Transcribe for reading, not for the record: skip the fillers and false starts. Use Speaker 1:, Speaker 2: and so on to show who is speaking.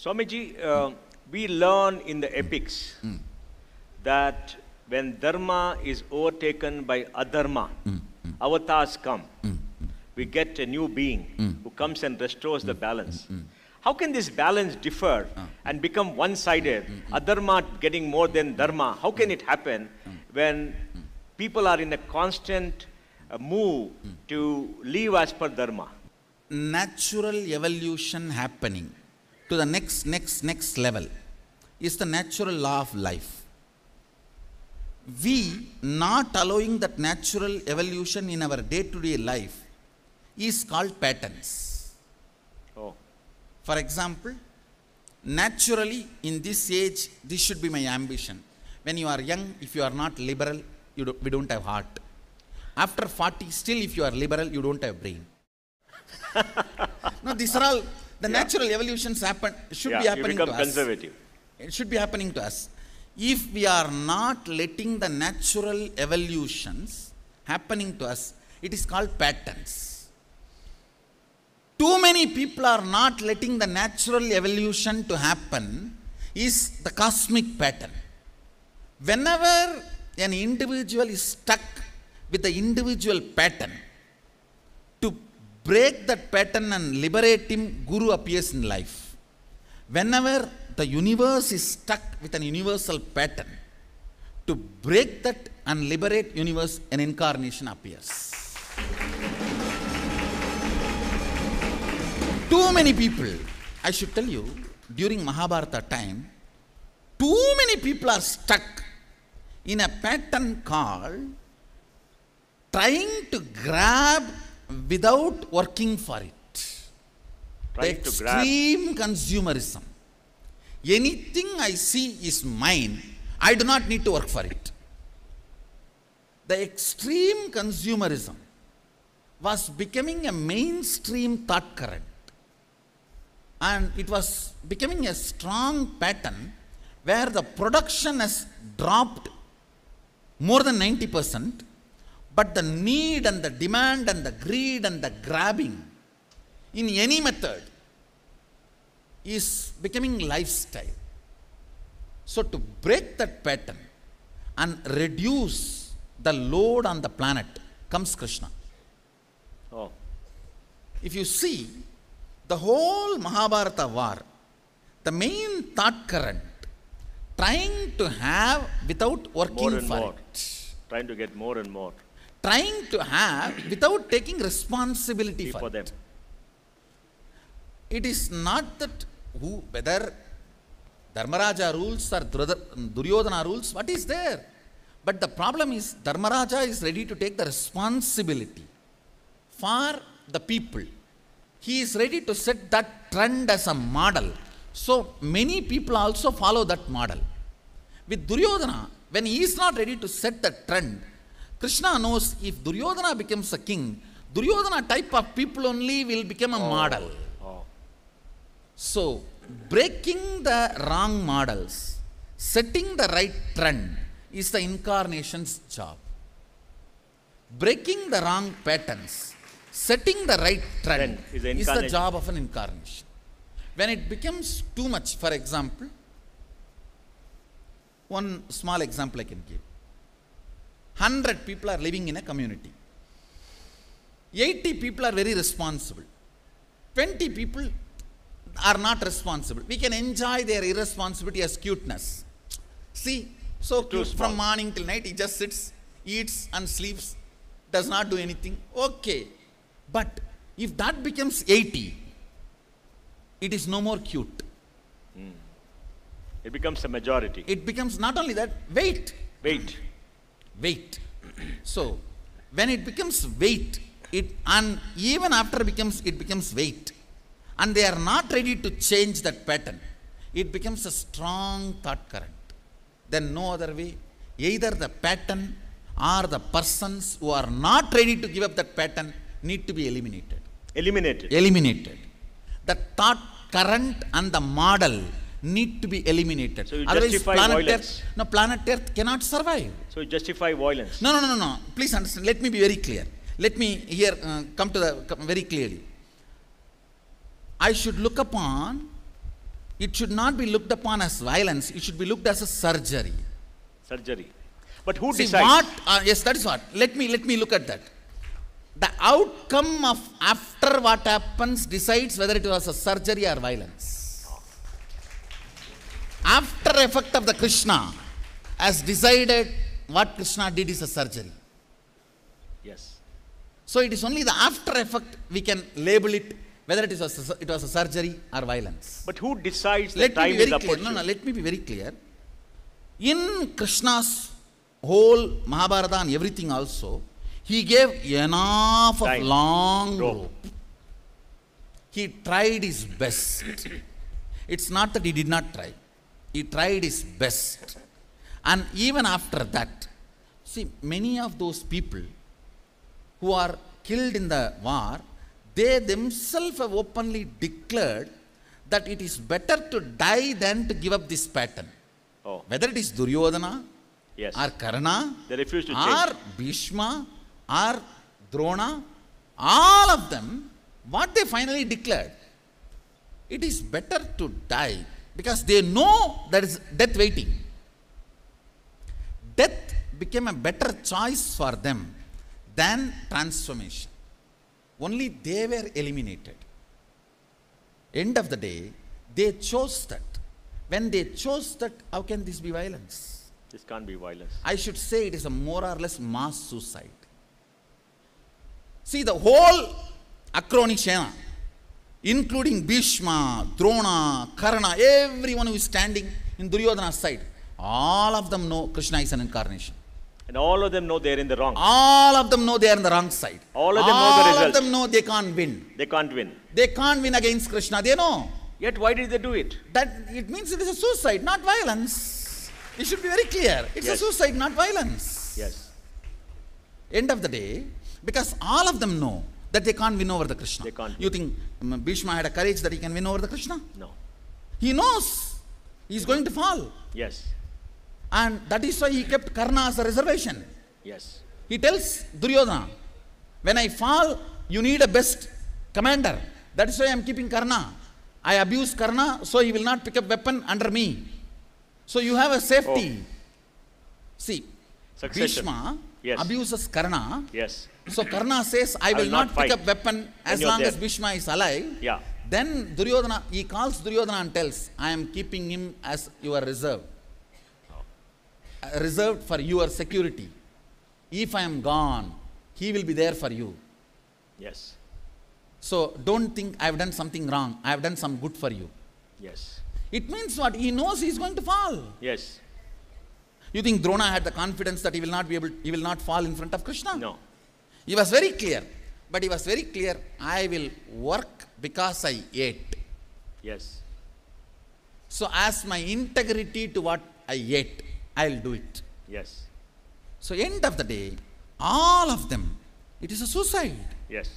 Speaker 1: Swamiji, we learn in the epics that when dharma is overtaken by adharma, avatars come. We get a new being who comes and restores the balance. How can this balance differ and become one-sided? Adharma getting more than dharma. How can it happen when people are in a constant move to live as per dharma?
Speaker 2: Natural evolution happening to the next level is the natural law of life. We not allowing that natural evolution in our day-to-day life is called patterns.
Speaker 1: Oh.
Speaker 2: For example, naturally in this age, this should be my ambition. When you are young, if you are not liberal, we don't have heart. After 40, still if you are liberal, you don't have brain. No, these are all the natural evolutions should be happening to us.
Speaker 1: Conservative.
Speaker 2: It should be happening to us. If we are not letting the natural evolutions happening to us, it is called patterns. Too many people are not letting the natural evolution to happen is the cosmic pattern. Whenever an individual is stuck with the individual pattern, to break that pattern and liberate him, Guru appears in life. Whenever the universe is stuck with an universal pattern, to break that and liberate universe, an incarnation appears. Too many people, I should tell you, during Mahabharata time, too many people are stuck in a pattern called trying to grab without working for it. The extreme consumerism. Anything I see is mine, I do not need to work for it. The extreme consumerism was becoming a mainstream thought current. And it was becoming a strong pattern where the production has dropped more than 90%, but the need and the demand and the greed and the grabbing in any method is becoming lifestyle. So to break that pattern and reduce the load on the planet comes Krishna.
Speaker 1: Oh.
Speaker 2: If you see the whole Mahabharata war, the main thought current trying to have without working for it.
Speaker 1: Trying to get more and more.
Speaker 2: Trying to have without taking responsibility for
Speaker 1: them.
Speaker 2: It is not that whether Dharmaraja rules or Duryodhana rules, what is there? But the problem is Dharmaraja is ready to take the responsibility for the people. He is ready to set that trend as a model. So many people also follow that model. With Duryodhana, when he is not ready to set the trend, Krishna knows if Duryodhana becomes a king, Duryodhana type of people only will become a model. So, breaking the wrong models, setting the right trend is the incarnation's job. Breaking the wrong patterns, setting the right trend is the job of an incarnation. When it becomes too much, for example, one small example I can give. 100 people are living in a community. 80 people are very responsible. 20 people are not responsible. We can enjoy their irresponsibility as cuteness. See, so cute from morning till night, he just sits, eats and sleeps, does not do anything. Okay. But if that becomes 80, it is no more cute.
Speaker 1: It becomes a majority.
Speaker 2: It becomes not only that, weight. So, when it becomes weight, and even after it becomes weight, and they are not ready to change that pattern, it becomes a strong thought current. Then no other way, either the pattern or the persons who are not ready to give up that pattern need to be eliminated. The thought current and the model need to be eliminated.
Speaker 1: So you justify violence.
Speaker 2: Planet Earth cannot survive.
Speaker 1: So you justify violence.
Speaker 2: No. Please understand. Let me be very clear. Let me here come very clearly. I should look upon it should not be looked upon as violence, it should be looked as a surgery.
Speaker 1: Surgery. But who
Speaker 2: See
Speaker 1: decides?
Speaker 2: what, yes, that is what. Let me look at that. The outcome of after what happens decides whether it was a surgery or violence. After effect of the Krishna has decided what Krishna did is a surgery.
Speaker 1: Yes.
Speaker 2: So it is only the after effect we can label it whether it was a surgery or violence.
Speaker 1: But who decides the
Speaker 2: Let me
Speaker 1: time
Speaker 2: be
Speaker 1: is
Speaker 2: very clear.
Speaker 1: opportune?
Speaker 2: Let me be very clear. In Krishna's whole Mahabharata and everything also, he gave enough of
Speaker 1: Time.
Speaker 2: long
Speaker 1: Rope.
Speaker 2: rope. He tried his best. It's not that he did not try. He tried his best. And even after that, see, many of those people who are killed in the war, they themselves have openly declared that it is better to die than to give up this pattern.
Speaker 1: Oh,
Speaker 2: Whether it is Duryodhana,
Speaker 1: yes.
Speaker 2: or Karna,
Speaker 1: They refuse to
Speaker 2: or
Speaker 1: change.
Speaker 2: Bhishma, or Drona, all of them, what they finally declared, it is better to die because they know there is death waiting. Death became a better choice for them than transformation. Only they were eliminated. End of the day, they chose that. When they chose that, how can this be violence?
Speaker 1: This can't be violence.
Speaker 2: I should say it is a more or less mass suicide. See, the whole Akroni Sena, including Bhishma, Drona, Karna, everyone who is standing in Duryodhana's side, all of them know Krishna is an incarnation.
Speaker 1: And all of them know they're in the wrong.
Speaker 2: All of them know they are on the wrong side.
Speaker 1: All of them know the
Speaker 2: All of
Speaker 1: result.
Speaker 2: them know they can't win.
Speaker 1: They can't win.
Speaker 2: They can't win against Krishna. They know.
Speaker 1: Yet why did they do it?
Speaker 2: That it means it is a suicide, not violence. It should be very clear. It's
Speaker 1: Yes.
Speaker 2: a suicide, not violence.
Speaker 1: Yes.
Speaker 2: End of the day, because all of them know that they can't win over the Krishna.
Speaker 1: They can't
Speaker 2: You think Bhishma had a courage that he can win over the Krishna?
Speaker 1: No.
Speaker 2: He knows he's going to fall.
Speaker 1: Yes.
Speaker 2: And that is why he kept Karna as a reservation.
Speaker 1: Yes.
Speaker 2: He tells Duryodhana, when I fall, you need a best commander. That is why I am keeping Karna. I abuse Karna, so he will not pick up weapon under me. So you have a safety. See,
Speaker 1: Succession.
Speaker 2: Bhishma
Speaker 1: Yes.
Speaker 2: abuses Karna.
Speaker 1: Yes.
Speaker 2: So Karna says, I will not pick
Speaker 1: fight
Speaker 2: up weapon as
Speaker 1: you're
Speaker 2: long as
Speaker 1: there.
Speaker 2: Bhishma is alive.
Speaker 1: Yeah.
Speaker 2: Then Duryodhana, he calls Duryodhana and tells, I am keeping him as your reserve. Reserved for your security. If I am gone, he will be there for you.
Speaker 1: Yes.
Speaker 2: So don't think I have done something wrong. I have done some good for you.
Speaker 1: Yes.
Speaker 2: It means what? He knows he is going to fall.
Speaker 1: Yes.
Speaker 2: You think Drona had the confidence that he will not fall in front of Krishna?
Speaker 1: No.
Speaker 2: He was very clear. But he was very clear, I will work because I ate.
Speaker 1: Yes.
Speaker 2: So as my integrity to what I ate, I will do it.
Speaker 1: Yes.
Speaker 2: So end of the day, all of them, it is a suicide.
Speaker 1: Yes.